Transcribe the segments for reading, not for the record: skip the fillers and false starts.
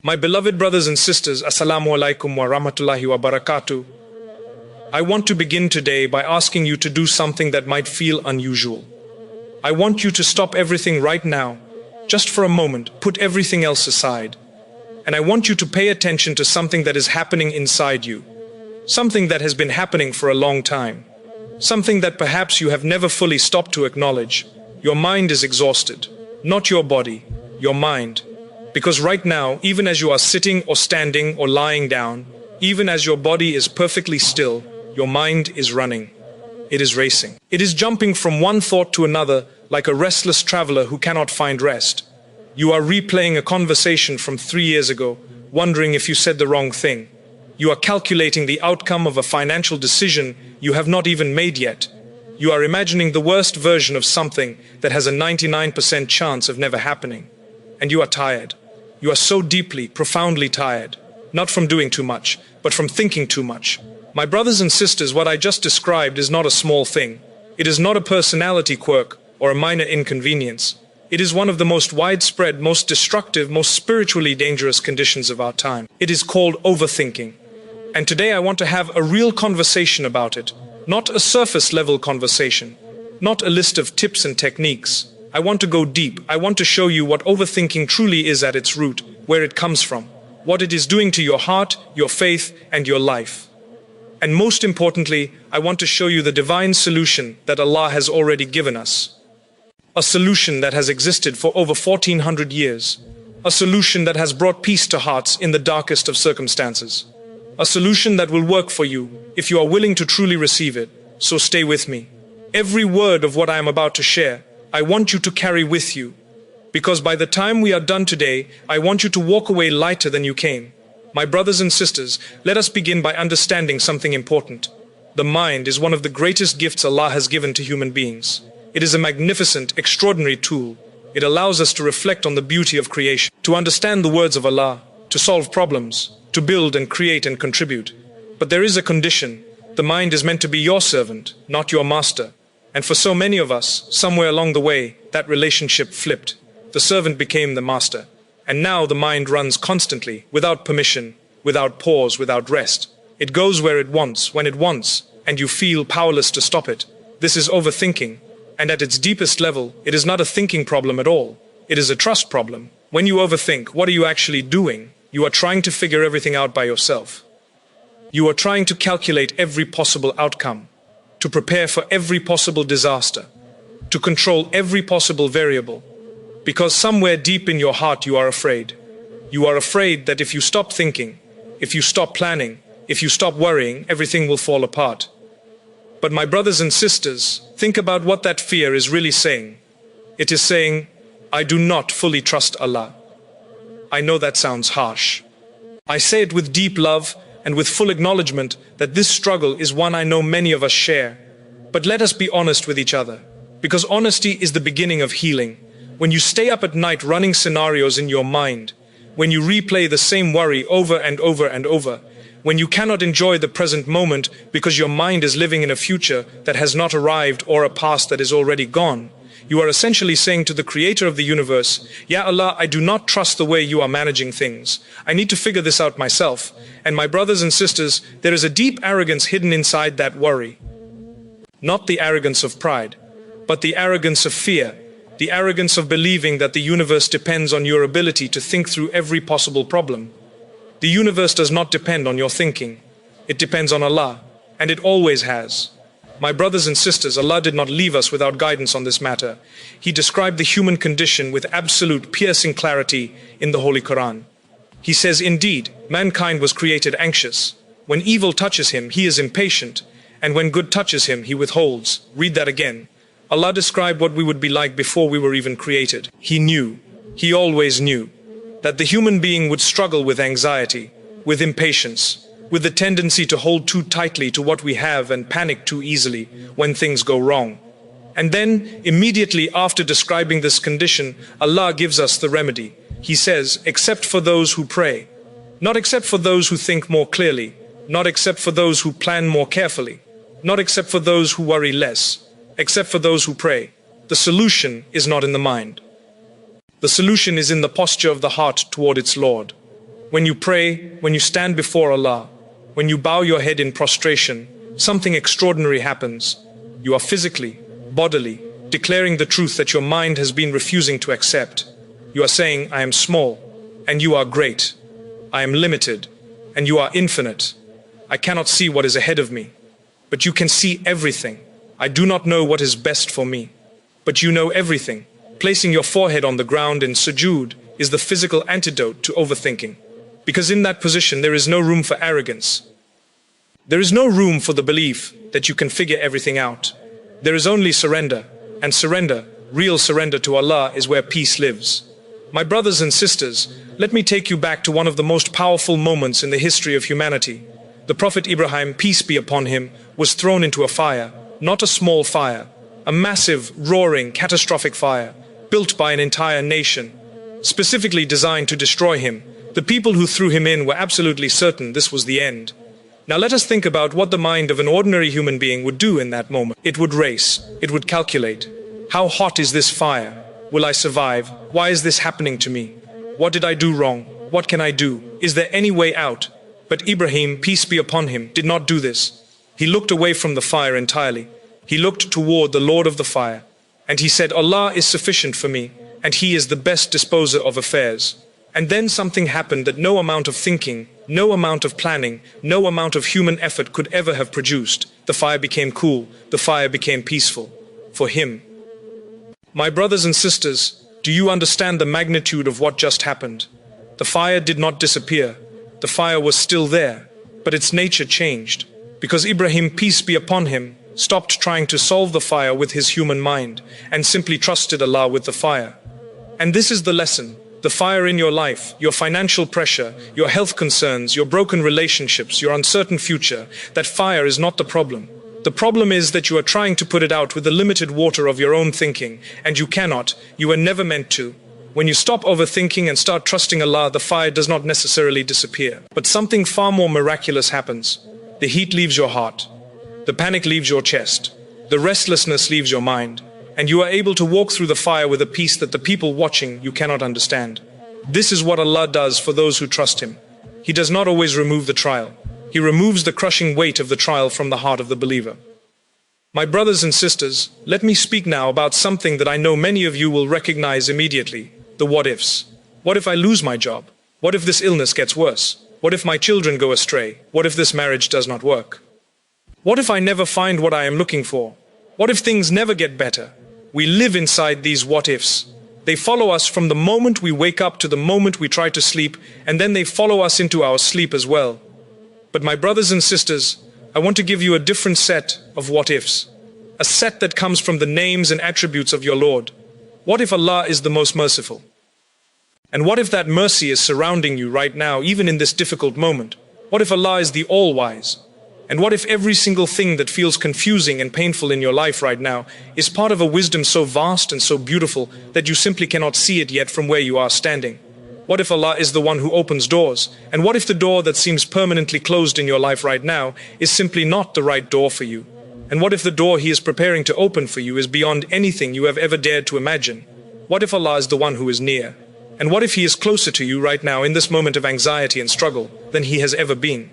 My beloved brothers and sisters, Assalamu alaikum wa rahmatullahi wa barakatuh. I want to begin today by asking you to do something that might feel unusual. I want you to stop everything right now, just for a moment, put everything else aside. And I want you to pay attention to something that is happening inside you. Something that has been happening for a long time. Something that perhaps you have never fully stopped to acknowledge. Your mind is exhausted. Not your body, your mind. Because right now, even as you are sitting or standing or lying down, even as your body is perfectly still, your mind is running. It is racing. It is jumping from one thought to another like a restless traveler who cannot find rest. You are replaying a conversation from 3 years ago, wondering if you said the wrong thing. You are calculating the outcome of a financial decision you have not even made yet. You are imagining the worst version of something that has a 99% chance of never happening. And you are tired. You are so deeply, profoundly tired. Not from doing too much, but from thinking too much. My brothers and sisters, what I just described is not a small thing. It is not a personality quirk or a minor inconvenience. It is one of the most widespread, most destructive, most spiritually dangerous conditions of our time. It is called overthinking. And today I want to have a real conversation about it. Not a surface-level conversation. Not a list of tips and techniques. I want to go deep. I want to show you what overthinking truly is at its root, where it comes from, what it is doing to your heart, your faith, and your life. And most importantly, I want to show you the divine solution that Allah has already given us. A solution that has existed for over 1400 years. A solution that has brought peace to hearts in the darkest of circumstances. A solution that will work for you if you are willing to truly receive it. So stay with me. Every word of what I am about to share, I want you to carry with you. Because by the time we are done today, I want you to walk away lighter than you came. My brothers and sisters, let us begin by understanding something important. The mind is one of the greatest gifts Allah has given to human beings. It is a magnificent, extraordinary tool. It allows us to reflect on the beauty of creation, to understand the words of Allah, to solve problems, to build and create and contribute. But there is a condition. The mind is meant to be your servant, not your master. And for so many of us, somewhere along the way, that relationship flipped. The servant became the master. And now the mind runs constantly, without permission, without pause, without rest. It goes where it wants, when it wants, and you feel powerless to stop it. This is overthinking. And at its deepest level, it is not a thinking problem at all. It is a trust problem. When you overthink, what are you actually doing? You are trying to figure everything out by yourself. You are trying to calculate every possible outcome, to prepare for every possible disaster, to control every possible variable. Because somewhere deep in your heart you are afraid. You are afraid that if you stop thinking, if you stop planning, if you stop worrying, everything will fall apart. But my brothers and sisters, think about what that fear is really saying. It is saying, I do not fully trust Allah. I know that sounds harsh. I say it with deep love and with full acknowledgement that this struggle is one I know many of us share. But let us be honest with each other, because honesty is the beginning of healing. When you stay up at night running scenarios in your mind, when you replay the same worry over and over and over, when you cannot enjoy the present moment because your mind is living in a future that has not arrived or a past that is already gone, you are essentially saying to the creator of the universe, Ya Allah, I do not trust the way you are managing things. I need to figure this out myself. And my brothers and sisters, there is a deep arrogance hidden inside that worry. Not the arrogance of pride, but the arrogance of fear. The arrogance of believing that the universe depends on your ability to think through every possible problem. The universe does not depend on your thinking. It depends on Allah, and it always has. My brothers and sisters, Allah did not leave us without guidance on this matter. He described the human condition with absolute piercing clarity in the Holy Quran. He says, indeed, mankind was created anxious. When evil touches him, he is impatient, and when good touches him, he withholds. Read that again. Allah described what we would be like before we were even created. He knew, He always knew, that the human being would struggle with anxiety, with impatience, with the tendency to hold too tightly to what we have and panic too easily when things go wrong. And then, immediately after describing this condition, Allah gives us the remedy. He says, except for those who pray, not except for those who think more clearly, not except for those who plan more carefully, not except for those who worry less, except for those who pray. The solution is not in the mind. The solution is in the posture of the heart toward its Lord. When you pray, when you stand before Allah, when you bow your head in prostration, something extraordinary happens. You are physically, bodily, declaring the truth that your mind has been refusing to accept. You are saying, I am small, and you are great. I am limited, and you are infinite. I cannot see what is ahead of me, but you can see everything. I do not know what is best for me, but you know everything. Placing your forehead on the ground in sujood is the physical antidote to overthinking, because in that position there is no room for arrogance. There is no room for the belief that you can figure everything out. There is only surrender, and surrender, real surrender to Allah, is where peace lives. My brothers and sisters, let me take you back to one of the most powerful moments in the history of humanity. The Prophet Ibrahim, peace be upon him, was thrown into a fire, not a small fire, a massive, roaring, catastrophic fire, built by an entire nation, specifically designed to destroy him. The people who threw him in were absolutely certain this was the end. Now let us think about what the mind of an ordinary human being would do in that moment. It would race, it would calculate. How hot is this fire? Will I survive? Why is this happening to me? What did I do wrong? What can I do? Is there any way out? But Ibrahim, peace be upon him, did not do this. He looked away from the fire entirely. He looked toward the Lord of the fire, and he said, Allah is sufficient for me, and He is the best disposer of affairs. And then something happened that no amount of thinking, no amount of planning, no amount of human effort could ever have produced. The fire became cool, the fire became peaceful. For him. My brothers and sisters, do you understand the magnitude of what just happened? The fire did not disappear. The fire was still there, but its nature changed. Because Ibrahim, peace be upon him, stopped trying to solve the fire with his human mind and simply trusted Allah with the fire. And this is the lesson. The fire in your life, your financial pressure, your health concerns, your broken relationships, your uncertain future, that fire is not the problem. The problem is that you are trying to put it out with the limited water of your own thinking, and you cannot, you were never meant to. When you stop overthinking and start trusting Allah, the fire does not necessarily disappear. But something far more miraculous happens. The heat leaves your heart. The panic leaves your chest. The restlessness leaves your mind. And you are able to walk through the fire with a peace that the people watching you cannot understand. This is what Allah does for those who trust Him. He does not always remove the trial. He removes the crushing weight of the trial from the heart of the believer. My brothers and sisters, let me speak now about something that I know many of you will recognize immediately, the what-ifs. What if I lose my job? What if this illness gets worse? What if my children go astray? What if this marriage does not work? What if I never find what I am looking for? What if things never get better? We live inside these what-ifs. They follow us from the moment we wake up to the moment we try to sleep, and then they follow us into our sleep as well. But my brothers and sisters, I want to give you a different set of what-ifs. A set that comes from the names and attributes of your Lord. What if Allah is the most merciful? And what if that mercy is surrounding you right now, even in this difficult moment? What if Allah is the all-wise? And what if every single thing that feels confusing and painful in your life right now is part of a wisdom so vast and so beautiful that you simply cannot see it yet from where you are standing? What if Allah is the one who opens doors? And what if the door that seems permanently closed in your life right now is simply not the right door for you? And what if the door He is preparing to open for you is beyond anything you have ever dared to imagine? What if Allah is the one who is near? And what if He is closer to you right now in this moment of anxiety and struggle than He has ever been?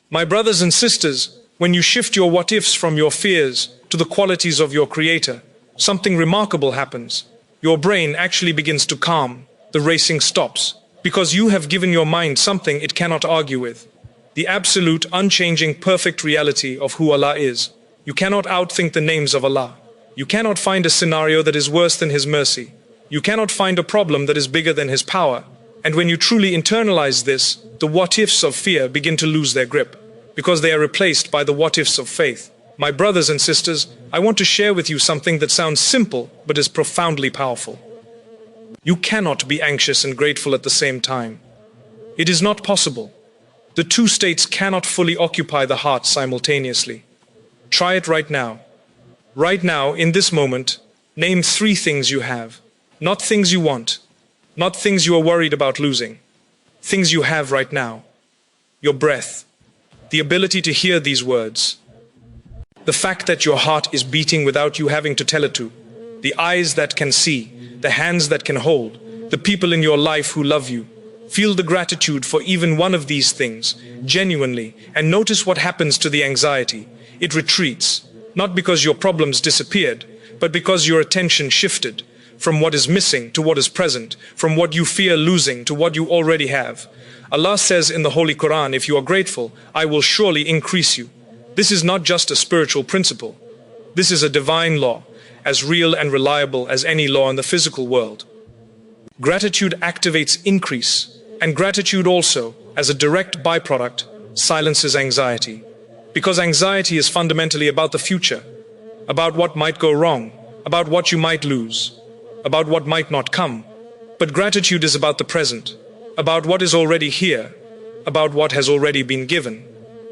My brothers and sisters, when you shift your what-ifs from your fears to the qualities of your Creator, something remarkable happens. Your brain actually begins to calm. The racing stops, because you have given your mind something it cannot argue with. The absolute, unchanging, perfect reality of who Allah is. You cannot outthink the names of Allah. You cannot find a scenario that is worse than His mercy. You cannot find a problem that is bigger than His power. And when you truly internalize this, the what-ifs of fear begin to lose their grip, because they are replaced by the what-ifs of faith. My brothers and sisters, I want to share with you something that sounds simple, but is profoundly powerful. You cannot be anxious and grateful at the same time. It is not possible. The two states cannot fully occupy the heart simultaneously. Try it right now. Right now, in this moment, name 3 things you have. Not things you want. Not things you are worried about losing. Things you have right now. Your breath. The ability to hear these words. The fact that your heart is beating without you having to tell it to. The eyes that can see. The hands that can hold. The people in your life who love you. Feel the gratitude for even one of these things, genuinely, and notice what happens to the anxiety. It retreats, not because your problems disappeared, but because your attention shifted from what is missing to what is present, from what you fear losing to what you already have. Allah says in the Holy Quran, if you are grateful, I will surely increase you. This is not just a spiritual principle. This is a divine law, as real and reliable as any law in the physical world. Gratitude activates increase, and gratitude also, as a direct byproduct, silences anxiety. Because anxiety is fundamentally about the future, about what might go wrong, about what you might lose, about what might not come. But gratitude is about the present, about what is already here, about what has already been given,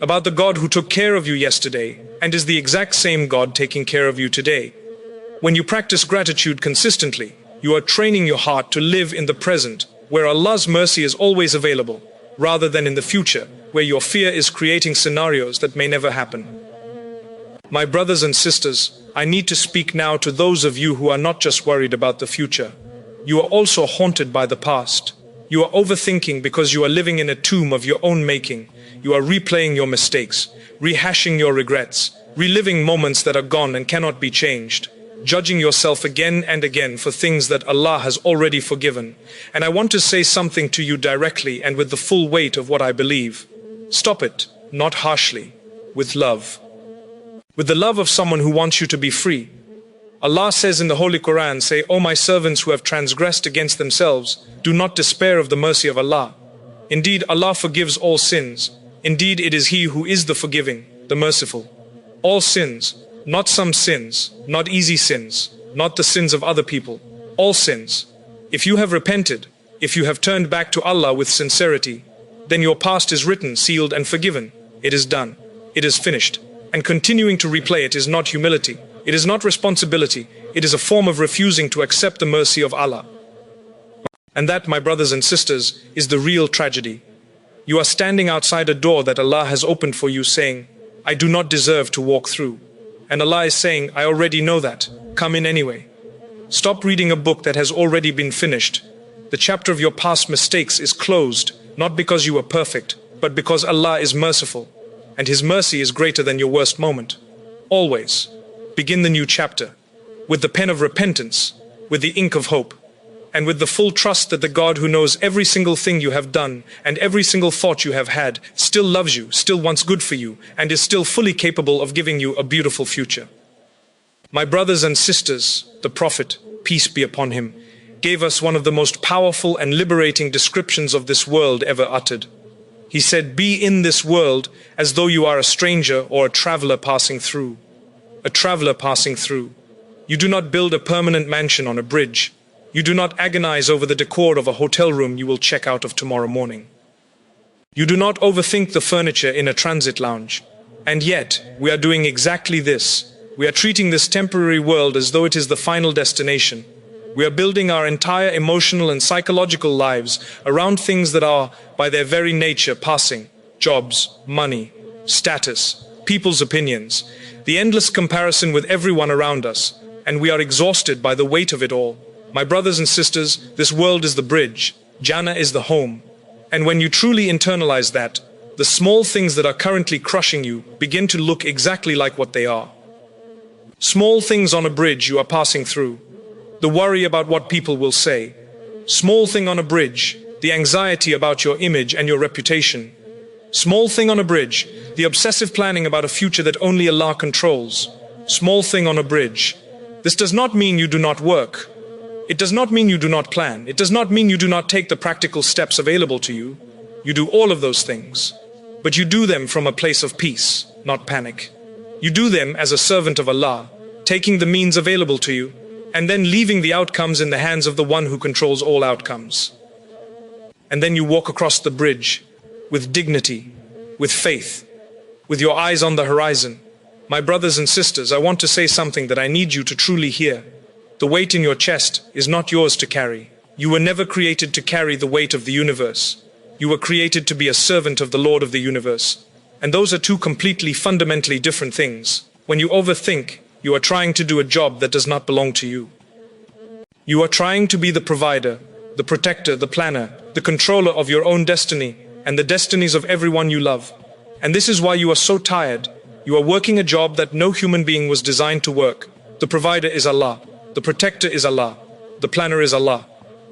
about the God who took care of you yesterday and is the exact same God taking care of you today. When you practice gratitude consistently, you are training your heart to live in the present, where Allah's mercy is always available, rather than in the future, where your fear is creating scenarios that may never happen. My brothers and sisters, I need to speak now to those of you who are not just worried about the future. You are also haunted by the past. You are overthinking because you are living in a tomb of your own making. You are replaying your mistakes, rehashing your regrets, reliving moments that are gone and cannot be changed, judging yourself again and again for things that Allah has already forgiven. And I want to say something to you directly and with the full weight of what I believe. Stop it, not harshly, with love. With the love of someone who wants you to be free. Allah says in the Holy Quran, say, O my servants who have transgressed against themselves, do not despair of the mercy of Allah. Indeed, Allah forgives all sins. Indeed, it is He who is the forgiving, the merciful. All sins, not some sins, not easy sins, not the sins of other people. All sins. If you have repented, if you have turned back to Allah with sincerity, then your past is written, sealed and forgiven. It is done. It is finished. And continuing to replay it is not humility. It is not responsibility. It is a form of refusing to accept the mercy of Allah. And that, my brothers and sisters, is the real tragedy. You are standing outside a door that Allah has opened for you saying, I do not deserve to walk through. And Allah is saying, I already know that. Come in anyway. Stop reading a book that has already been finished. The chapter of your past mistakes is closed, not because you were perfect, but because Allah is merciful. And His mercy is greater than your worst moment. Always. Begin the new chapter, with the pen of repentance, with the ink of hope, and with the full trust that the God who knows every single thing you have done and every single thought you have had still loves you, still wants good for you, and is still fully capable of giving you a beautiful future. My brothers and sisters, the Prophet, peace be upon him, gave us one of the most powerful and liberating descriptions of this world ever uttered. He said, be in this world as though you are a stranger or a traveler passing through. A traveler passing through. You do not build a permanent mansion on a bridge. You do not agonize over the decor of a hotel room you will check out of tomorrow morning. You do not overthink the furniture in a transit lounge. And yet, we are doing exactly this. We are treating this temporary world as though it is the final destination. We are building our entire emotional and psychological lives around things that are, by their very nature, passing. Jobs, money, status, people's opinions, the endless comparison with everyone around us, and we are exhausted by the weight of it all. My brothers and sisters, this world is the bridge, Jannah is the home. And when you truly internalize that, the small things that are currently crushing you begin to look exactly like what they are. Small things on a bridge you are passing through. The worry about what people will say. Small thing on a bridge, the anxiety about your image and your reputation. Small thing on a bridge, the obsessive planning about a future that only Allah controls. Small thing on a bridge. This does not mean you do not work. It does not mean you do not plan. It does not mean you do not take the practical steps available to you. You do all of those things. But you do them from a place of peace, not panic. You do them as a servant of Allah, taking the means available to you, and then leaving the outcomes in the hands of the one who controls all outcomes. And then you walk across the bridge, with dignity, with faith, with your eyes on the horizon. My brothers and sisters, I want to say something that I need you to truly hear. The weight in your chest is not yours to carry. You were never created to carry the weight of the universe. You were created to be a servant of the Lord of the universe. And those are two completely fundamentally different things. When you overthink, you are trying to do a job that does not belong to you. You are trying to be the provider, the protector, the planner, the controller of your own destiny and the destinies of everyone you love. And this is why you are so tired. You are working a job that no human being was designed to work. The provider is Allah. The protector is Allah. The planner is Allah.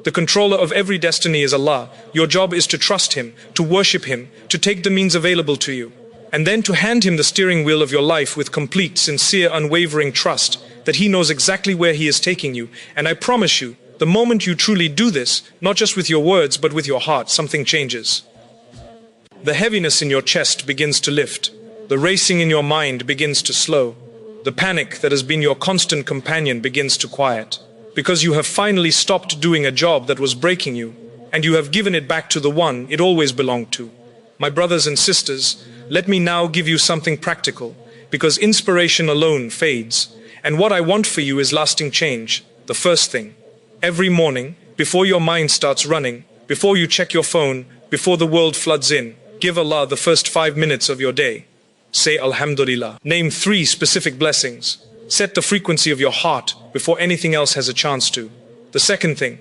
The controller of every destiny is Allah. Your job is to trust Him, to worship Him, to take the means available to you, and then to hand Him the steering wheel of your life with complete, sincere, unwavering trust that He knows exactly where He is taking you. And I promise you, the moment you truly do this, not just with your words but with your heart, something changes. The heaviness in your chest begins to lift. The racing in your mind begins to slow. The panic that has been your constant companion begins to quiet. Because you have finally stopped doing a job that was breaking you, and you have given it back to the one it always belonged to. My brothers and sisters, let me now give you something practical, because inspiration alone fades, and what I want for you is lasting change. The first thing, every morning, before your mind starts running, before you check your phone, before the world floods in, give Allah the first 5 minutes of your day. Say Alhamdulillah. Name 3 specific blessings. Set the frequency of your heart before anything else has a chance to. The second thing,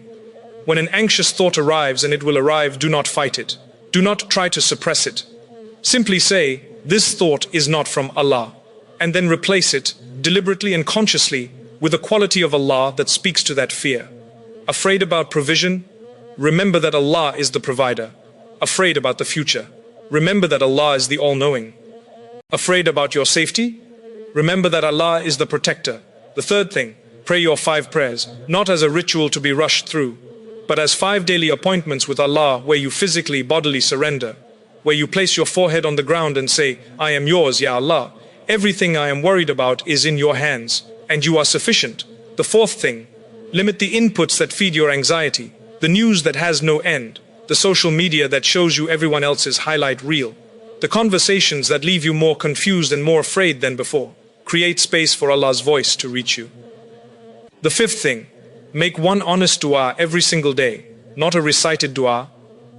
when an anxious thought arrives, and it will arrive, do not fight it. Do not try to suppress it. Simply say, this thought is not from Allah, and then replace it, deliberately and consciously, with a quality of Allah that speaks to that fear. Afraid about provision? Remember that Allah is the provider. Afraid about the future? Remember that Allah is the all-knowing. Afraid about your safety? Remember that Allah is the protector. The third thing, pray your 5 prayers, not as a ritual to be rushed through, but as 5 daily appointments with Allah where you physically, bodily surrender, where you place your forehead on the ground and say, I am yours, Ya Allah. Everything I am worried about is in your hands, and you are sufficient. The fourth thing, limit the inputs that feed your anxiety, the news that has no end, the social media that shows you everyone else's highlight reel, the conversations that leave you more confused and more afraid than before. Create space for Allah's voice to reach you. The fifth thing, make one honest dua every single day, not a recited dua,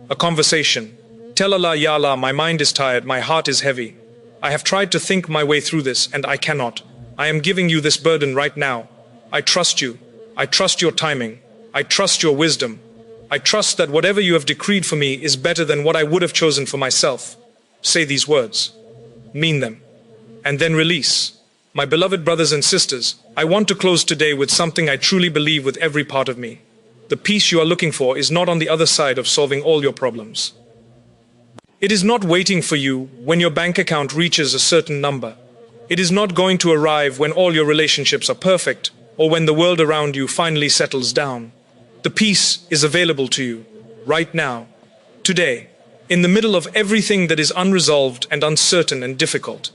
a conversation. Tell Allah, Ya Allah, my mind is tired, my heart is heavy. I have tried to think my way through this and I cannot. I am giving you this burden right now. I trust you. I trust your timing. I trust your wisdom. I trust that whatever you have decreed for me is better than what I would have chosen for myself. Say these words. Mean them. And then release. My beloved brothers and sisters, I want to close today with something I truly believe with every part of me. The peace you are looking for is not on the other side of solving all your problems. It is not waiting for you when your bank account reaches a certain number. It is not going to arrive when all your relationships are perfect or when the world around you finally settles down. The peace is available to you right now, today, in the middle of everything that is unresolved and uncertain and difficult.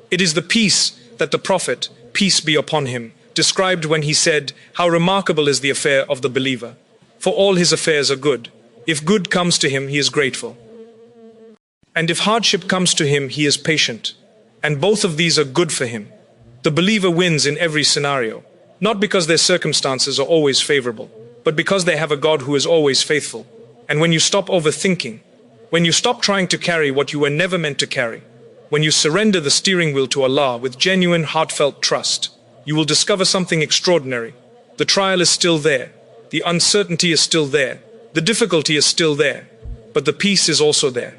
It is the peace that the Prophet, peace be upon him, described when he said, how remarkable is the affair of the believer. For all his affairs are good. If good comes to him, he is grateful. And if hardship comes to him, he is patient. And both of these are good for him. The believer wins in every scenario, not because their circumstances are always favorable, but because they have a God who is always faithful. And when you stop overthinking, when you stop trying to carry what you were never meant to carry, when you surrender the steering wheel to Allah with genuine, heartfelt trust, you will discover something extraordinary. The trial is still there. The uncertainty is still there. The difficulty is still there. But the peace is also there,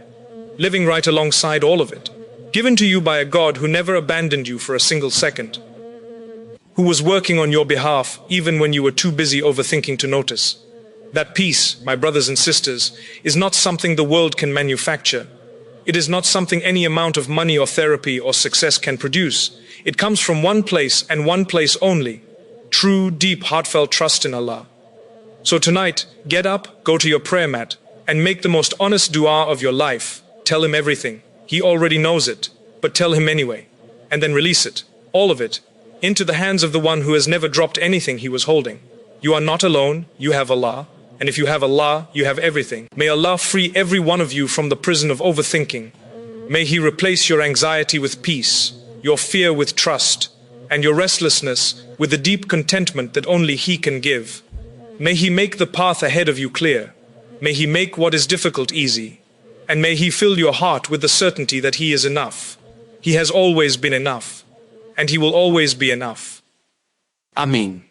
living right alongside all of it, given to you by a God who never abandoned you for a single second, who was working on your behalf even when you were too busy overthinking to notice. That peace, my brothers and sisters, is not something the world can manufacture. It is not something any amount of money or therapy or success can produce. It comes from one place and one place only: true, deep, heartfelt trust in Allah. So tonight, get up, go to your prayer mat, and make the most honest dua of your life. Tell Him everything. He already knows it, but tell Him anyway. And then release it, all of it, into the hands of the one who has never dropped anything He was holding. You are not alone, you have Allah. And if you have Allah, you have everything. May Allah free every one of you from the prison of overthinking. May He replace your anxiety with peace, your fear with trust, and your restlessness with the deep contentment that only He can give. May He make the path ahead of you clear. May He make what is difficult easy. And may He fill your heart with the certainty that He is enough. He has always been enough. And He will always be enough. Ameen.